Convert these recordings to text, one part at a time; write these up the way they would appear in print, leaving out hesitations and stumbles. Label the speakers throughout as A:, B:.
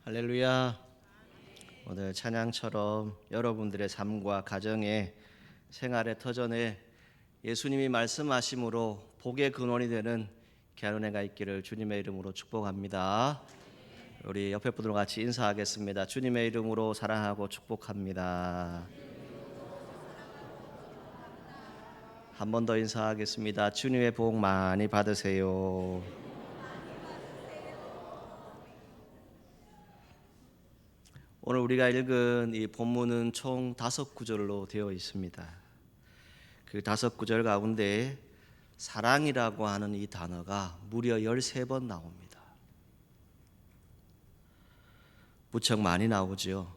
A: 할렐루야. 오늘 찬양처럼 여러분들의 삶과 가정의 생활의 터전에 예수님이 말씀하심으로 복의 근원이 되는 귀한 은혜가 있기를 주님의 이름으로 축복합니다. 우리 옆에 분들과 같이 인사하겠습니다. 주님의 이름으로 사랑하고 축복합니다. 한 번 더 인사하겠습니다. 주님의 복 많이 받으세요. 오늘 우리가 읽은 이 본문은 총 5구절로 되어 있습니다. 그 5구절 가운데 사랑이라고 하는 이 단어가 무려 13번 나옵니다. 무척 많이 나오죠.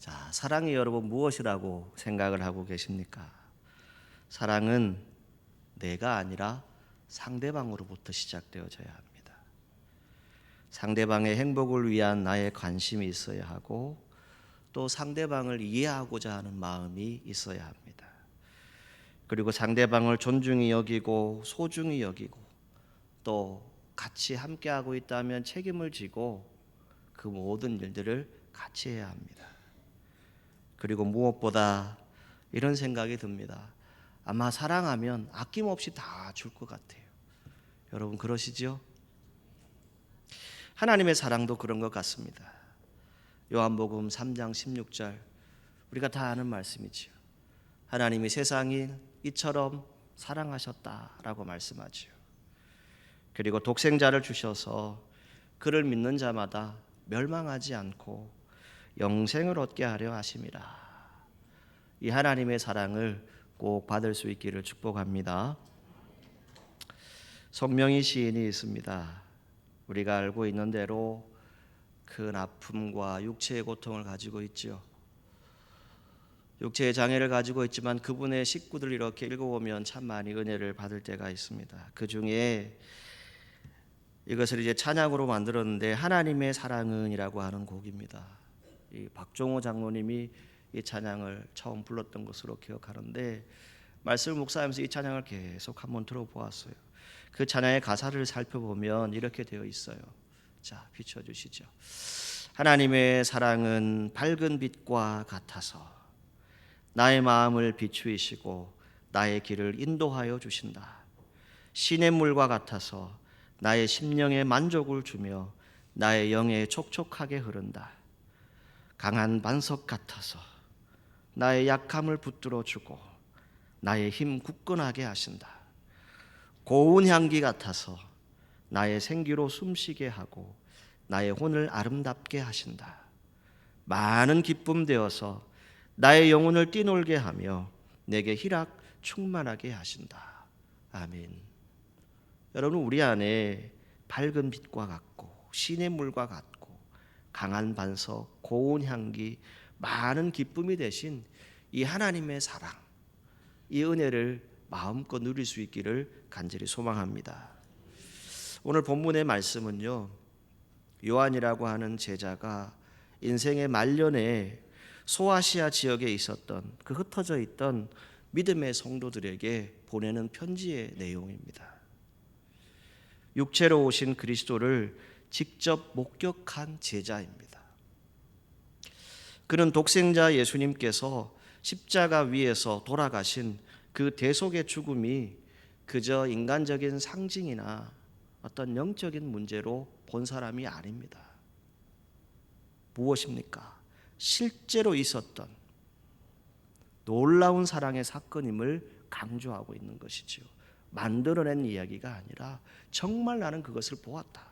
A: 자, 사랑이 여러분 무엇이라고 생각을 하고 계십니까? 사랑은 내가 아니라 상대방으로부터 시작되어져야 합니다. 상대방의 행복을 위한 나의 관심이 있어야 하고 또 상대방을 이해하고자 하는 마음이 있어야 합니다. 그리고 상대방을 존중히 여기고 소중히 여기고 또 같이 함께하고 있다면 책임을 지고 그 모든 일들을 같이 해야 합니다. 그리고 무엇보다 이런 생각이 듭니다. 아마 사랑하면 아낌없이 다 줄 것 같아요. 여러분 그러시죠? 하나님의 사랑도 그런 것 같습니다. 요한복음 3장 16절 우리가 다 아는 말씀이지요. 하나님이 세상을 이처럼 사랑하셨다라고 말씀하지요. 그리고 독생자를 주셔서 그를 믿는 자마다 멸망하지 않고 영생을 얻게 하려 하심이라. 이 하나님의 사랑을 꼭 받을 수 있기를 축복합니다. 손명희 시인이 있습니다. 우리가 알고 있는 대로 큰 아픔과 육체의 고통을 가지고 있죠. 육체의 장애를 가지고 있지만 그분의 식구들 이렇게 읽어보면 참 많이 은혜를 받을 때가 있습니다. 그 중에 이것을 이제 찬양으로 만들었는데 하나님의 사랑은이라고 하는 곡입니다. 이 박종호 장로님이 이 찬양을 처음 불렀던 것으로 기억하는데 말씀을 묵상하면서 이 찬양을 계속 한번 들어보았어요. 그 찬양의 가사를 살펴보면 이렇게 되어 있어요. 자, 비춰주시죠. 하나님의 사랑은 밝은 빛과 같아서 나의 마음을 비추이시고 나의 길을 인도하여 주신다. 시냇물과 같아서 나의 심령에 만족을 주며 나의 영에 촉촉하게 흐른다. 강한 반석 같아서 나의 약함을 붙들어 주고 나의 힘 굳건하게 하신다. 고운 향기 같아서 나의 생기로 숨쉬게 하고 나의 혼을 아름답게 하신다. 많은 기쁨 되어서 나의 영혼을 뛰놀게 하며 내게 희락 충만하게 하신다. 아멘. 여러분 우리 안에 밝은 빛과 같고 시냇물과 같고 강한 반석, 고운 향기, 많은 기쁨이 되신 이 하나님의 사랑, 이 은혜를 마음껏 누릴 수 있기를 간절히 소망합니다. 오늘 본문의 말씀은요, 요한이라고 하는 제자가 인생의 말년에 소아시아 지역에 있었던 그 흩어져 있던 믿음의 성도들에게 보내는 편지의 내용입니다. 육체로 오신 그리스도를 직접 목격한 제자입니다. 그는 독생자 예수님께서 십자가 위에서 돌아가신 그 대속의 죽음이 그저 인간적인 상징이나 어떤 영적인 문제로 본 사람이 아닙니다. 무엇입니까? 실제로 있었던 놀라운 사랑의 사건임을 강조하고 있는 것이지요. 만들어낸 이야기가 아니라 정말 나는 그것을 보았다.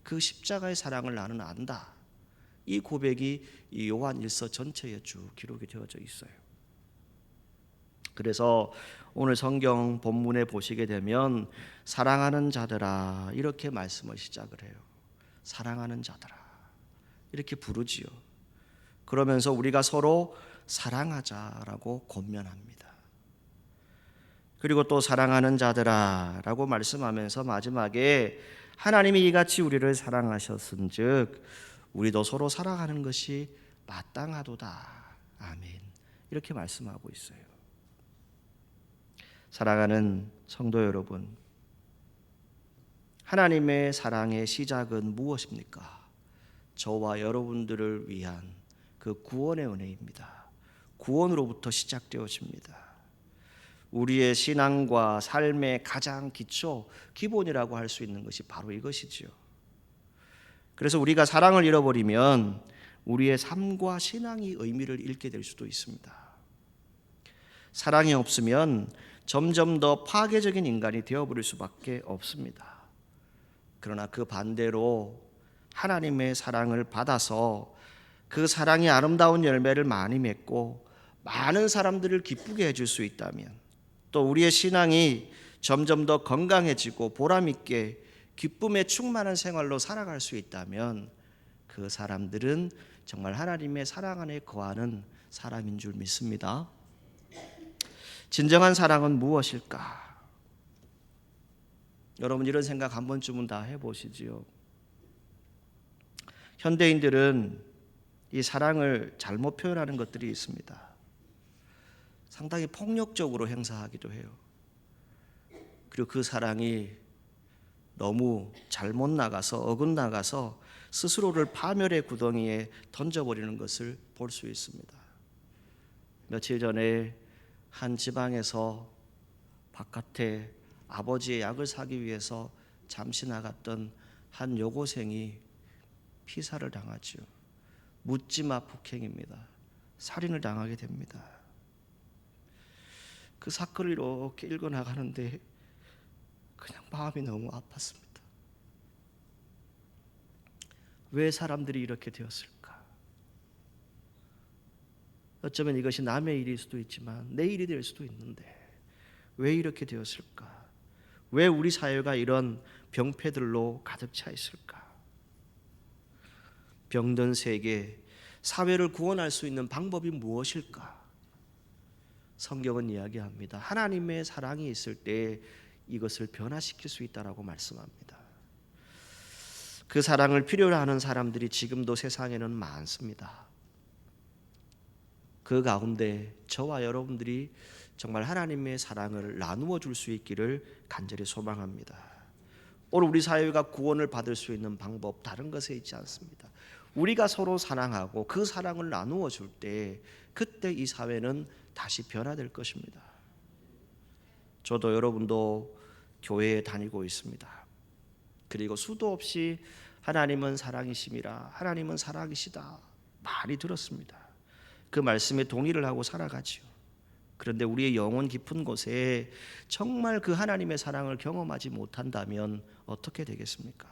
A: 그 십자가의 사랑을 나는 안다. 이 고백이 이 요한 1서 전체에 쭉 기록이 되어져 있어요. 그래서 오늘 성경 본문에 보시게 되면 사랑하는 자들아 이렇게 말씀을 시작을 해요. 사랑하는 자들아 이렇게 부르지요. 그러면서 우리가 서로 사랑하자라고 권면합니다. 그리고 또 사랑하는 자들아 라고 말씀하면서 마지막에 하나님이 이같이 우리를 사랑하셨은즉 우리도 서로 사랑하는 것이 마땅하도다. 아멘. 이렇게 말씀하고 있어요. 사랑하는 성도 여러분, 하나님의 사랑의 시작은 무엇입니까? 저와 여러분들을 위한 그 구원의 은혜입니다. 구원으로부터 시작되어집니다. 우리의 신앙과 삶의 가장 기본이라고 할 수 있는 것이 바로 이것이지요. 그래서 우리가 사랑을 잃어버리면 우리의 삶과 신앙이 의미를 잃게 될 수도 있습니다. 사랑이 없으면 점점 더 파괴적인 인간이 되어버릴 수밖에 없습니다. 그러나 그 반대로 하나님의 사랑을 받아서 그 사랑이 아름다운 열매를 많이 맺고 많은 사람들을 기쁘게 해줄 수 있다면, 또 우리의 신앙이 점점 더 건강해지고 보람있게 기쁨에 충만한 생활로 살아갈 수 있다면 그 사람들은 정말 하나님의 사랑 안에 거하는 사람인 줄 믿습니다. 진정한 사랑은 무엇일까? 여러분 이런 생각 한 번쯤은 다 해보시지요. 현대인들은 이 사랑을 잘못 표현하는 것들이 있습니다. 상당히 폭력적으로 행사하기도 해요. 그리고 그 사랑이 너무 잘못 나가서 어긋나가서 스스로를 파멸의 구덩이에 던져버리는 것을 볼 수 있습니다. 며칠 전에 한 지방에서 바깥에 아버지의 약을 사기 위해서 잠시 나갔던 한 여고생이 피살을 당하지요. 묻지마 폭행입니다. 살인을 당하게 됩니다. 그 사건을 이렇게 읽어나가는데 그냥 마음이 너무 아팠습니다. 왜 사람들이 이렇게 되었을까? 어쩌면 이것이 남의 일일 수도 있지만 내 일이 될 수도 있는데 왜 이렇게 되었을까? 왜 우리 사회가 이런 병폐들로 가득 차 있을까? 병든 세계, 사회를 구원할 수 있는 방법이 무엇일까? 성경은 이야기합니다. 하나님의 사랑이 있을 때 이것을 변화시킬 수 있다라고 말씀합니다. 그 사랑을 필요로 하는 사람들이 지금도 세상에는 많습니다. 그 가운데 저와 여러분들이 정말 하나님의 사랑을 나누어 줄 수 있기를 간절히 소망합니다. 오늘 우리 사회가 구원을 받을 수 있는 방법 다른 것에 있지 않습니다. 우리가 서로 사랑하고 그 사랑을 나누어 줄 때 그때 이 사회는 다시 변화될 것입니다. 저도 여러분도 교회에 다니고 있습니다. 그리고 수도 없이 하나님은 사랑이심이라, 하나님은 사랑이시다 많이 들었습니다. 그 말씀에 동의를 하고 살아가지요. 그런데 우리의 영혼 깊은 곳에 정말 그 하나님의 사랑을 경험하지 못한다면 어떻게 되겠습니까?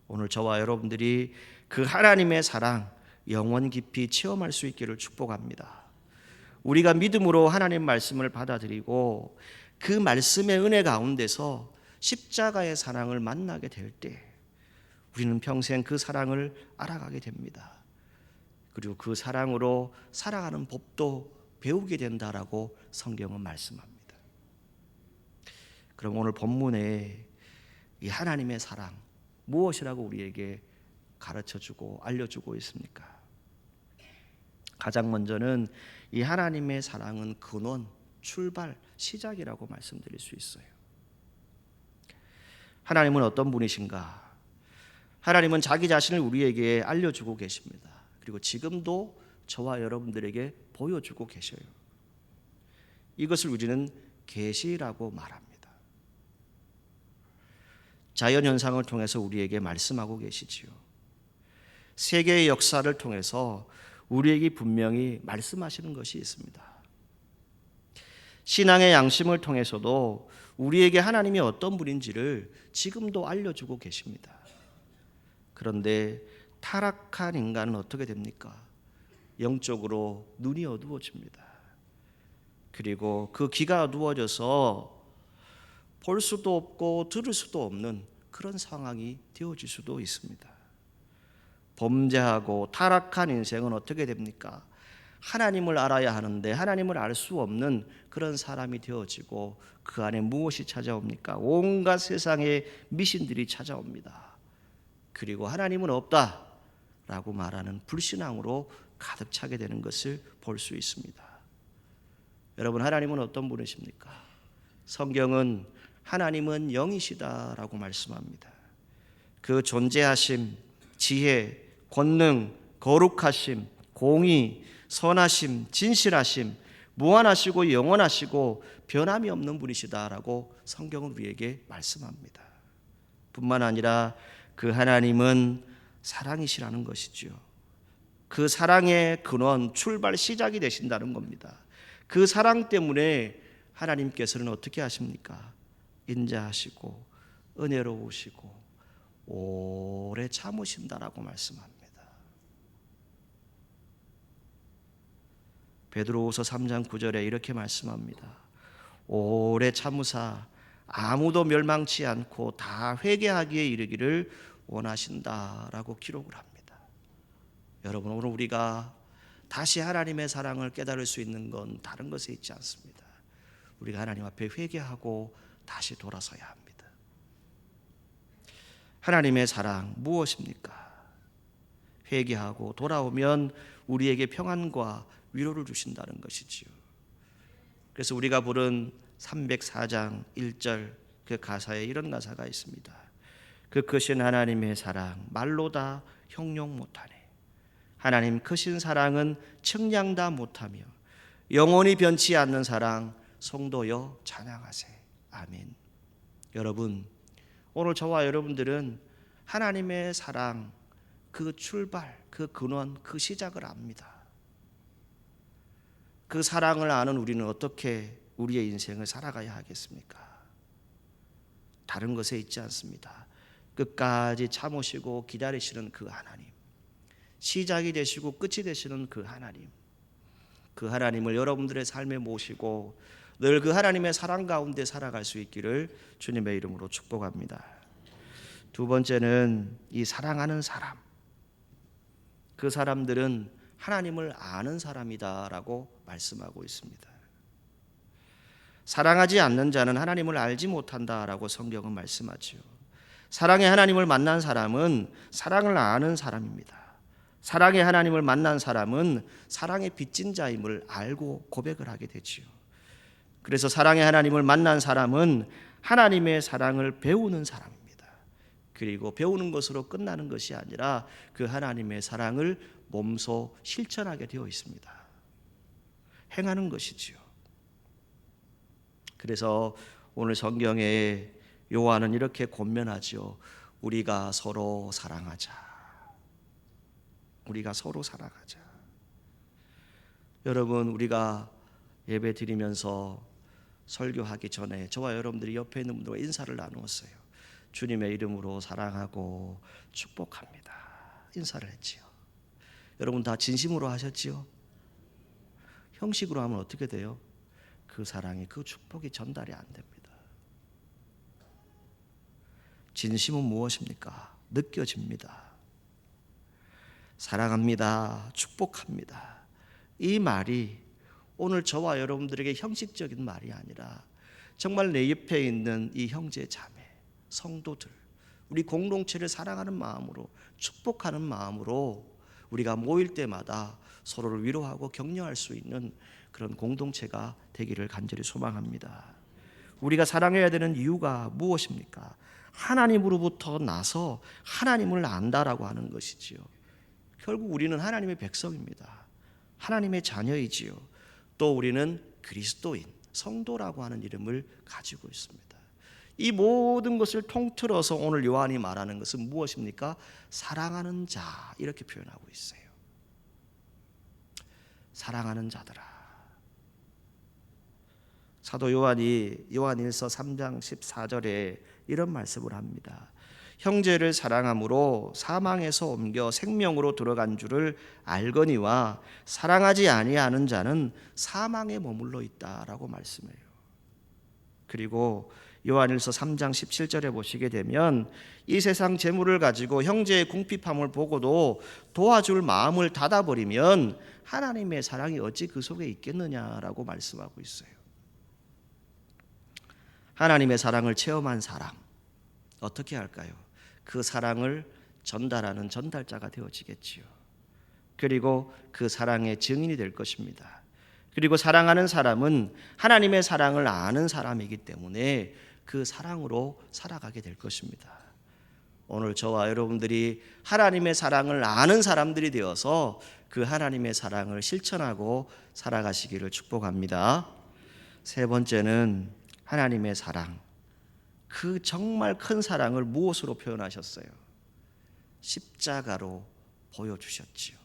A: 오늘 저와 여러분들이 그 하나님의 사랑 영원 깊이 체험할 수 있기를 축복합니다. 우리가 믿음으로 하나님 말씀을 받아들이고 그 말씀의 은혜 가운데서 십자가의 사랑을 만나게 될 때 우리는 평생 그 사랑을 알아가게 됩니다. 그리고 그 사랑으로 살아가는 법도 배우게 된다라고 성경은 말씀합니다. 그럼 오늘 본문에 이 하나님의 사랑 무엇이라고 우리에게 가르쳐주고 알려주고 있습니까? 가장 먼저는 이 하나님의 사랑은 근원, 출발, 시작이라고 말씀드릴 수 있어요. 하나님은 어떤 분이신가? 하나님은 자기 자신을 우리에게 알려주고 계십니다. 그리고 지금도 저와 여러분들에게 보여주고 계셔요. 이것을 우리는 계시라고 말합니다. 자연현상을 통해서 우리에게 말씀하고 계시지요. 세계의 역사를 통해서 우리에게 분명히 말씀하시는 것이 있습니다. 신앙의 양심을 통해서도 우리에게 하나님이 어떤 분인지를 지금도 알려주고 계십니다. 그런데 타락한 인간은 어떻게 됩니까? 영적으로 눈이 어두워집니다. 그리고 그 귀가 어두워져서 볼 수도 없고 들을 수도 없는 그런 상황이 되어질 수도 있습니다. 범죄하고 타락한 인생은 어떻게 됩니까? 하나님을 알아야 하는데 하나님을 알 수 없는 그런 사람이 되어지고 그 안에 무엇이 찾아옵니까? 온갖 세상의 미신들이 찾아옵니다. 그리고 하나님은 없다라고 말하는 불신앙으로 가득 차게 되는 것을 볼 수 있습니다. 여러분, 하나님은 어떤 분이십니까? 성경은 하나님은 영이시다라고 말씀합니다. 그 존재하심, 지혜, 권능, 거룩하심, 공의, 선하심, 진실하심, 무한하시고 영원하시고 변함이 없는 분이시다라고 성경은 우리에게 말씀합니다. 뿐만 아니라 그 하나님은 사랑이시라는 것이지요. 그 사랑의 근원, 출발, 시작이 되신다는 겁니다. 그 사랑 때문에 하나님께서는 어떻게 하십니까? 인자하시고 은혜로우시고 오래 참으신다라고 말씀합니다. 베드로후서 3장 9절에 이렇게 말씀합니다. 오래 참으사 아무도 멸망치 않고 다 회개하기에 이르기를 원하신다라고 기록을 합니다. 여러분, 오늘 우리가 다시 하나님의 사랑을 깨달을 수 있는 건 다른 것에 있지 않습니다. 우리가 하나님 앞에 회개하고 다시 돌아서야 합니다. 하나님의 사랑 무엇입니까? 회개하고 돌아오면 우리에게 평안과 위로를 주신다는 것이지요. 그래서 우리가 부른 304장 1절 그 가사에 이런 가사가 있습니다. 그 크신 하나님의 사랑 말로 다 형용 못하네. 하나님 크신 사랑은 측량 다 못하며 영원히 변치 않는 사랑 성도여 찬양하세. 아멘. 여러분, 오늘 저와 여러분들은 하나님의 사랑 그 출발, 그 근원, 그 시작을 압니다. 그 사랑을 아는 우리는 어떻게 우리의 인생을 살아가야 하겠습니까? 다른 것에 있지 않습니다. 끝까지 참으시고 기다리시는 그 하나님, 시작이 되시고 끝이 되시는 그 하나님, 그 하나님을 여러분들의 삶에 모시고 늘 그 하나님의 사랑 가운데 살아갈 수 있기를 주님의 이름으로 축복합니다. 두 번째는 이 사랑하는 사람, 그 사람들은 하나님을 아는 사람이다라고 말씀하고 있습니다. 사랑하지 않는 자는 하나님을 알지 못한다라고 성경은 말씀하지요. 사랑의 하나님을 만난 사람은 사랑을 아는 사람입니다. 사랑의 하나님을 만난 사람은 사랑의 빚진 자임을 알고 고백을 하게 되지요. 그래서 사랑의 하나님을 만난 사람은 하나님의 사랑을 배우는 사람입니다. 그리고 배우는 것으로 끝나는 것이 아니라 그 하나님의 사랑을 몸소 실천하게 되어 있습니다. 행하는 것이지요. 그래서 오늘 성경에 요한은 이렇게 권면하지요. 우리가 서로 사랑하자. 우리가 서로 사랑하자. 여러분, 우리가 예배 드리면서 설교하기 전에 저와 여러분들이 옆에 있는 분들과 인사를 나누었어요. 주님의 이름으로 사랑하고 축복합니다. 인사를 했지요. 여러분 다 진심으로 하셨지요? 형식으로 하면 어떻게 돼요? 그 사랑이, 그 축복이 전달이 안 됩니다. 진심은 무엇입니까? 느껴집니다. 사랑합니다. 축복합니다. 이 말이 오늘 저와 여러분들에게 형식적인 말이 아니라 정말 내 옆에 있는 이 형제 자매, 성도들, 우리 공동체를 사랑하는 마음으로, 축복하는 마음으로 우리가 모일 때마다 서로를 위로하고 격려할 수 있는 그런 공동체가 되기를 간절히 소망합니다. 우리가 사랑해야 되는 이유가 무엇입니까? 하나님으로부터 나서 하나님을 안다라고 하는 것이지요. 결국 우리는 하나님의 백성입니다. 하나님의 자녀이지요. 또 우리는 그리스도인, 성도라고 하는 이름을 가지고 있습니다. 이 모든 것을 통틀어서 오늘 요한이 말하는 것은 무엇입니까? 사랑하는 자, 이렇게 표현하고 있어요. 사랑하는 자들아. 사도 요한이 요한일서 3장 14절에 이런 말씀을 합니다. 형제를 사랑함으로 사망에서 옮겨 생명으로 들어간 줄을 알거니와 사랑하지 아니하는 자는 사망에 머물러 있다라고 말씀해요. 그리고 요한일서 3장 17절에 보시게 되면 이 세상 재물을 가지고 형제의 궁핍함을 보고도 도와줄 마음을 닫아버리면 하나님의 사랑이 어찌 그 속에 있겠느냐라고 말씀하고 있어요. 하나님의 사랑을 체험한 사람 어떻게 할까요? 그 사랑을 전달하는 전달자가 되어지겠지요. 그리고 그 사랑의 증인이 될 것입니다. 그리고 사랑하는 사람은 하나님의 사랑을 아는 사람이기 때문에 그 사랑으로 살아가게 될 것입니다. 오늘 저와 여러분들이 하나님의 사랑을 아는 사람들이 되어서 그 하나님의 사랑을 실천하고 살아가시기를 축복합니다. 세 번째는 하나님의 사랑. 그 정말 큰 사랑을 무엇으로 표현하셨어요? 십자가로 보여주셨지요.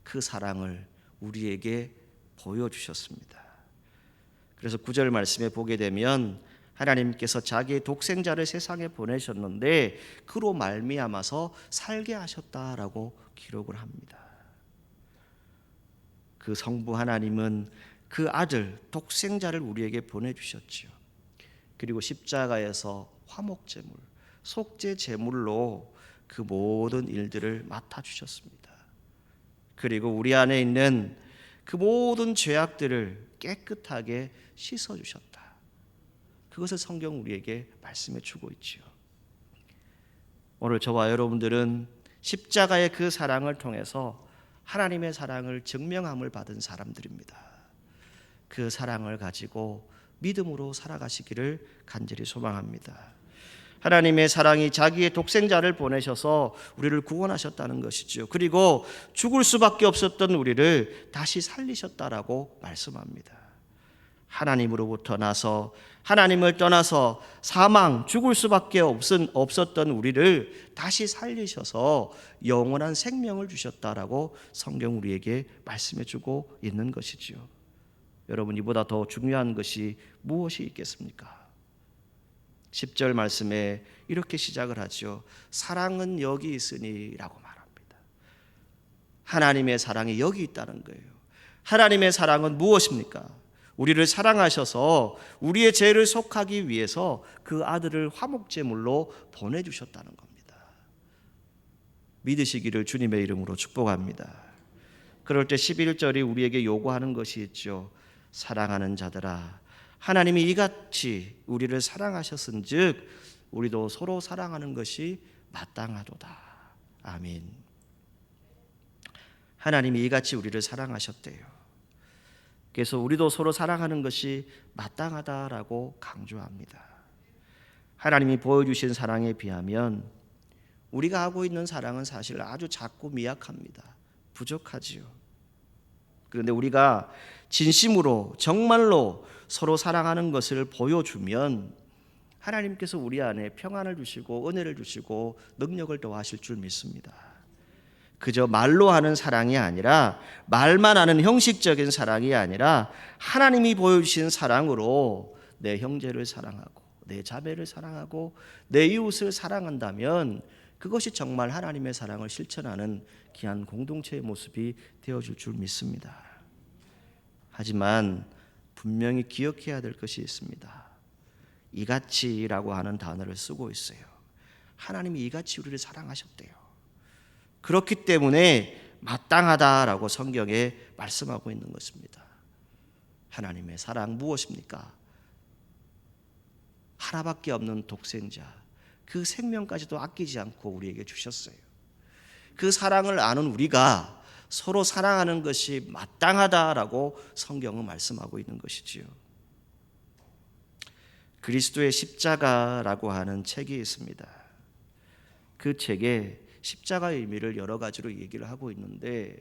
A: 그 사랑을 우리에게 보여주셨습니다. 그래서 9절 말씀에 보게 되면 하나님께서 자기의 독생자를 세상에 보내셨는데 그로 말미암아서 살게 하셨다라고 기록을 합니다. 그 성부 하나님은 그 아들 독생자를 우리에게 보내주셨지요. 그리고 십자가에서 화목제물, 속죄제물로 그 모든 일들을 맡아주셨습니다. 그리고 우리 안에 있는 그 모든 죄악들을 깨끗하게 씻어주셨다. 그것을 성경 우리에게 말씀해 주고 있지요. 오늘 저와 여러분들은 십자가의 그 사랑을 통해서 하나님의 사랑을 증명함을 받은 사람들입니다. 그 사랑을 가지고 믿음으로 살아가시기를 간절히 소망합니다. 하나님의 사랑이 자기의 독생자를 보내셔서 우리를 구원하셨다는 것이죠. 그리고 죽을 수밖에 없었던 우리를 다시 살리셨다라고 말씀합니다. 하나님으로부터 나서 하나님을 떠나서 사망, 죽을 수밖에 없었던 우리를 다시 살리셔서 영원한 생명을 주셨다라고 성경 우리에게 말씀해 주고 있는 것이지요. 여러분, 이보다 더 중요한 것이 무엇이 있겠습니까? 10절 말씀에 이렇게 시작을 하죠. 사랑은 여기 있으니 라고 말합니다. 하나님의 사랑이 여기 있다는 거예요. 하나님의 사랑은 무엇입니까? 우리를 사랑하셔서 우리의 죄를 속하기 위해서 그 아들을 화목제물로 보내주셨다는 겁니다. 믿으시기를 주님의 이름으로 축복합니다. 그럴 때 11절이 우리에게 요구하는 것이 있죠. 사랑하는 자들아, 하나님이 이같이 우리를 사랑하셨은즉 우리도 서로 사랑하는 것이 마땅하도다. 아멘. 하나님이 이같이 우리를 사랑하셨대요. 그래서 우리도 서로 사랑하는 것이 마땅하다라고 강조합니다. 하나님이 보여주신 사랑에 비하면 우리가 하고 있는 사랑은 사실 아주 작고 미약합니다. 부족하지요. 그런데 우리가 진심으로 정말로 서로 사랑하는 것을 보여주면 하나님께서 우리 안에 평안을 주시고 은혜를 주시고 능력을 더하실 줄 믿습니다. 그저 말로 하는 사랑이 아니라, 말만 하는 형식적인 사랑이 아니라 하나님이 보여주신 사랑으로 내 형제를 사랑하고 내 자매를 사랑하고 내 이웃을 사랑한다면 그것이 정말 하나님의 사랑을 실천하는 귀한 공동체의 모습이 되어줄 줄 믿습니다. 하지만 분명히 기억해야 될 것이 있습니다. 이같이라고 하는 단어를 쓰고 있어요. 하나님이 이같이 우리를 사랑하셨대요. 그렇기 때문에 마땅하다라고 성경에 말씀하고 있는 것입니다. 하나님의 사랑 무엇입니까? 하나밖에 없는 독생자, 그 생명까지도 아끼지 않고 우리에게 주셨어요. 그 사랑을 아는 우리가 서로 사랑하는 것이 마땅하다라고 성경은 말씀하고 있는 것이지요. 그리스도의 십자가라고 하는 책이 있습니다. 그 책에 십자가의 의미를 여러 가지로 얘기를 하고 있는데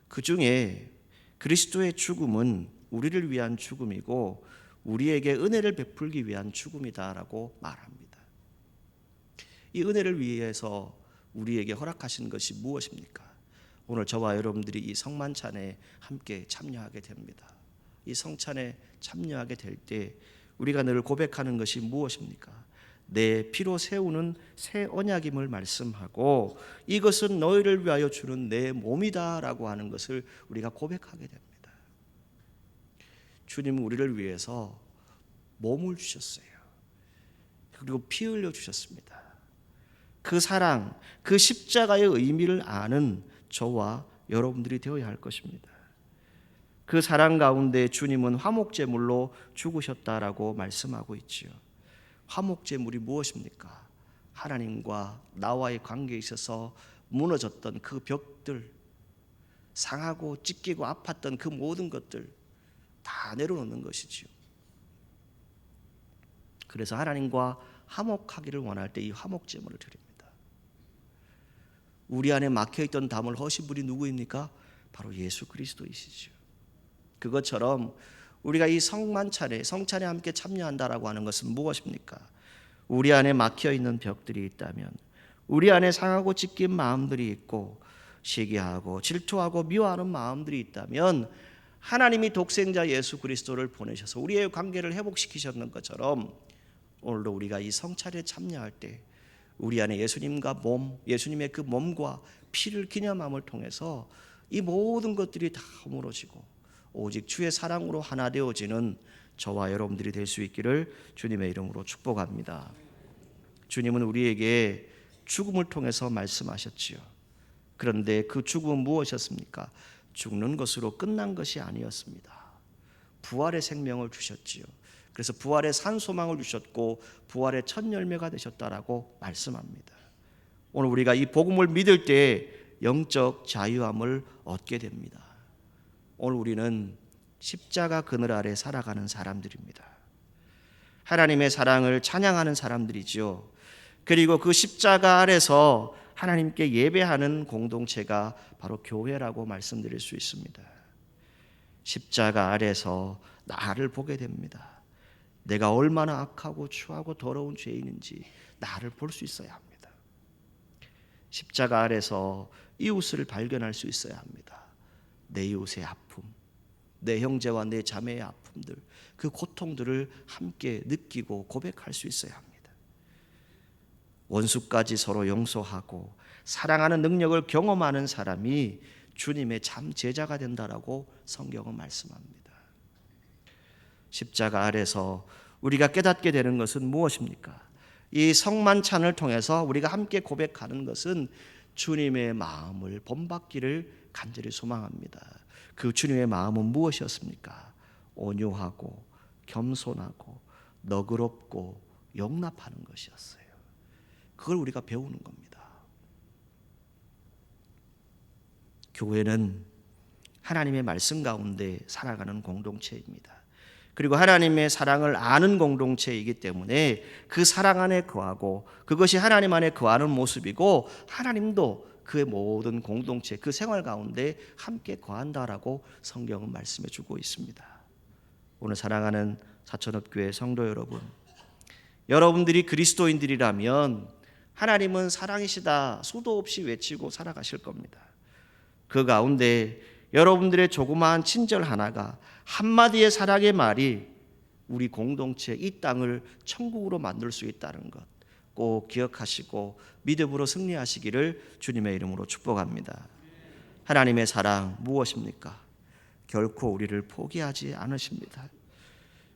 A: 그 중에 그리스도의 죽음은 우리를 위한 죽음이고 우리에게 은혜를 베풀기 위한 죽음이다라고 말합니다. 이 은혜를 위해서 우리에게 허락하신 것이 무엇입니까? 오늘 저와 여러분들이 이 성만찬에 함께 참여하게 됩니다. 이 성찬에 참여하게 될 때 우리가 늘 고백하는 것이 무엇입니까? 내 피로 세우는 새 언약임을 말씀하고 이것은 너희를 위하여 주는 내 몸이다라고 하는 것을 우리가 고백하게 됩니다. 주님은 우리를 위해서 몸을 주셨어요. 그리고 피 흘려 주셨습니다. 그 사랑, 그 십자가의 의미를 아는 저와 여러분들이 되어야 할 것입니다. 그 사랑 가운데 주님은 화목제물로 죽으셨다라고 말씀하고 있지요. 화목제물이 무엇입니까? 하나님과 나와의 관계에 있어서 무너졌던 그 벽들, 상하고 찢기고 아팠던 그 모든 것들 다 내려놓는 것이지요. 그래서 하나님과 화목하기를 원할 때 이 화목제물을 드립니다. 우리 안에 막혀있던 담을 허신 분이 누구입니까? 바로 예수 그리스도이시죠. 그것처럼 우리가 이 성찬에 함께 참여한다라고 하는 것은 무엇입니까? 우리 안에 막혀있는 벽들이 있다면, 우리 안에 상하고 찢긴 마음들이 있고 시기하고 질투하고 미워하는 마음들이 있다면 하나님이 독생자 예수 그리스도를 보내셔서 우리의 관계를 회복시키셨는 것처럼 오늘도 우리가 이 성찬에 참여할 때 우리 안에 예수님의 그 몸과 피를 기념함을 통해서 이 모든 것들이 다 허물어지고 오직 주의 사랑으로 하나 되어지는 저와 여러분들이 될 수 있기를 주님의 이름으로 축복합니다. 주님은 우리에게 죽음을 통해서 말씀하셨지요. 그런데 그 죽음은 무엇이었습니까? 죽는 것으로 끝난 것이 아니었습니다. 부활의 생명을 주셨지요. 그래서 부활의 산 소망을 주셨고 부활의 첫 열매가 되셨다라고 말씀합니다. 오늘 우리가 이 복음을 믿을 때 영적 자유함을 얻게 됩니다. 오늘 우리는 십자가 그늘 아래 살아가는 사람들입니다. 하나님의 사랑을 찬양하는 사람들이지요. 그리고 그 십자가 아래서 하나님께 예배하는 공동체가 바로 교회라고 말씀드릴 수 있습니다. 십자가 아래서 나를 보게 됩니다. 내가 얼마나 악하고 추하고 더러운 죄인인지 나를 볼 수 있어야 합니다. 십자가 아래서 이웃을 발견할 수 있어야 합니다. 내 이웃의 아픔, 내 형제와 내 자매의 아픔들, 그 고통들을 함께 느끼고 고백할 수 있어야 합니다. 원수까지 서로 용서하고 사랑하는 능력을 경험하는 사람이 주님의 참 제자가 된다라고 성경은 말씀합니다. 십자가 아래서 우리가 깨닫게 되는 것은 무엇입니까? 이 성만찬을 통해서 우리가 함께 고백하는 것은 주님의 마음을 본받기를 간절히 소망합니다. 그 주님의 마음은 무엇이었습니까? 온유하고 겸손하고 너그럽고 용납하는 것이었어요. 그걸 우리가 배우는 겁니다. 교회는 하나님의 말씀 가운데 살아가는 공동체입니다. 그리고 하나님의 사랑을 아는 공동체이기 때문에 그 사랑 안에 거하고 그것이 하나님 안에 거하는 모습이고 하나님도 그의 모든 공동체, 그 생활 가운데 함께 거한다라고 성경은 말씀해 주고 있습니다. 오늘 사랑하는 사천읍교회 성도 여러분, 여러분들이 그리스도인들이라면 하나님은 사랑이시다 수도 없이 외치고 살아가실 겁니다. 그 가운데 여러분들의 조그마한 친절 하나가 한마디의 사랑의 말이 우리 공동체 이 땅을 천국으로 만들 수 있다는 것 꼭 기억하시고 믿음으로 승리하시기를 주님의 이름으로 축복합니다. 하나님의 사랑 무엇입니까? 결코 우리를 포기하지 않으십니다.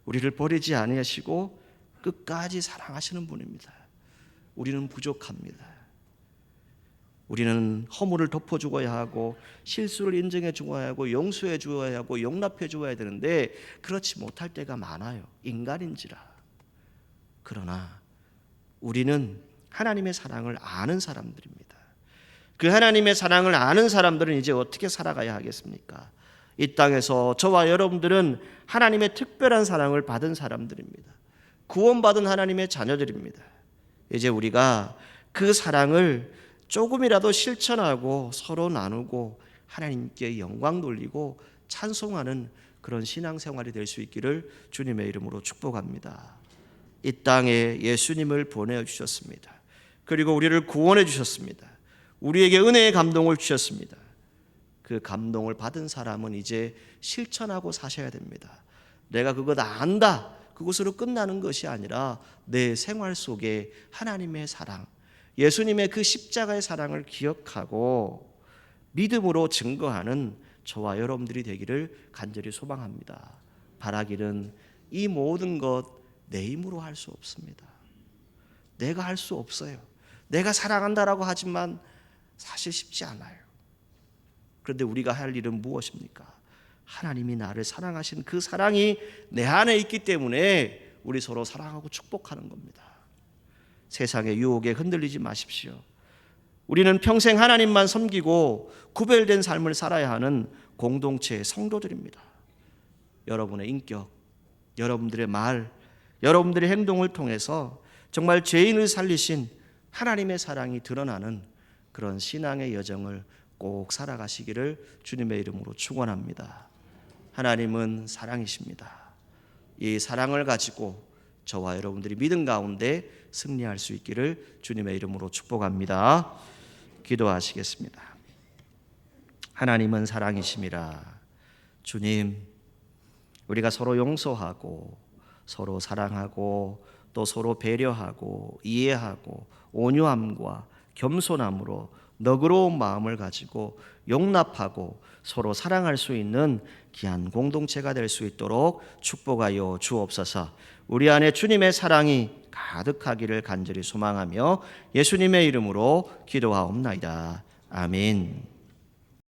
A: 우리를 버리지 아니하시고 끝까지 사랑하시는 분입니다. 우리는 부족합니다. 우리는 허물을 덮어주어야 하고 실수를 인정해 주어야 하고 용서해 주어야 하고 용납해 주어야 되는데 그렇지 못할 때가 많아요. 인간인지라. 그러나 우리는 하나님의 사랑을 아는 사람들입니다. 그 하나님의 사랑을 아는 사람들은 이제 어떻게 살아가야 하겠습니까? 이 땅에서 저와 여러분들은 하나님의 특별한 사랑을 받은 사람들입니다. 구원받은 하나님의 자녀들입니다. 이제 우리가 그 사랑을 조금이라도 실천하고 서로 나누고 하나님께 영광 돌리고 찬송하는 그런 신앙생활이 될 수 있기를 주님의 이름으로 축복합니다. 이 땅에 예수님을 보내주셨습니다. 그리고 우리를 구원해 주셨습니다. 우리에게 은혜의 감동을 주셨습니다. 그 감동을 받은 사람은 이제 실천하고 사셔야 됩니다. 내가 그것 안다, 그것으로 끝나는 것이 아니라 내 생활 속에 하나님의 사랑, 예수님의 그 십자가의 사랑을 기억하고 믿음으로 증거하는 저와 여러분들이 되기를 간절히 소망합니다. 바라기는 이 모든 것 내 힘으로 할 수 없습니다. 내가 할 수 없어요. 내가 사랑한다라고 하지만 사실 쉽지 않아요. 그런데 우리가 할 일은 무엇입니까? 하나님이 나를 사랑하신 그 사랑이 내 안에 있기 때문에 우리 서로 사랑하고 축복하는 겁니다. 세상의 유혹에 흔들리지 마십시오. 우리는 평생 하나님만 섬기고 구별된 삶을 살아야 하는 공동체의 성도들입니다. 여러분의 인격, 여러분들의 말, 여러분들의 행동을 통해서 정말 죄인을 살리신 하나님의 사랑이 드러나는 그런 신앙의 여정을 꼭 살아가시기를 주님의 이름으로 축원합니다. 하나님은 사랑이십니다. 이 사랑을 가지고 저와 여러분들이 믿음 가운데 승리할 수 있기를 주님의 이름으로 축복합니다. 기도하시겠습니다. 하나님은 사랑이심이라. 주님, 우리가 서로 용서하고 서로 사랑하고 또 서로 배려하고 이해하고 온유함과 겸손함으로 너그러운 마음을 가지고 용납하고 서로 사랑할 수 있는 귀한 공동체가 될 수 있도록 축복하여 주옵소서. 우리 안에 주님의 사랑이 가득하기를 간절히 소망하며 예수님의 이름으로 기도하옵나이다. 아멘.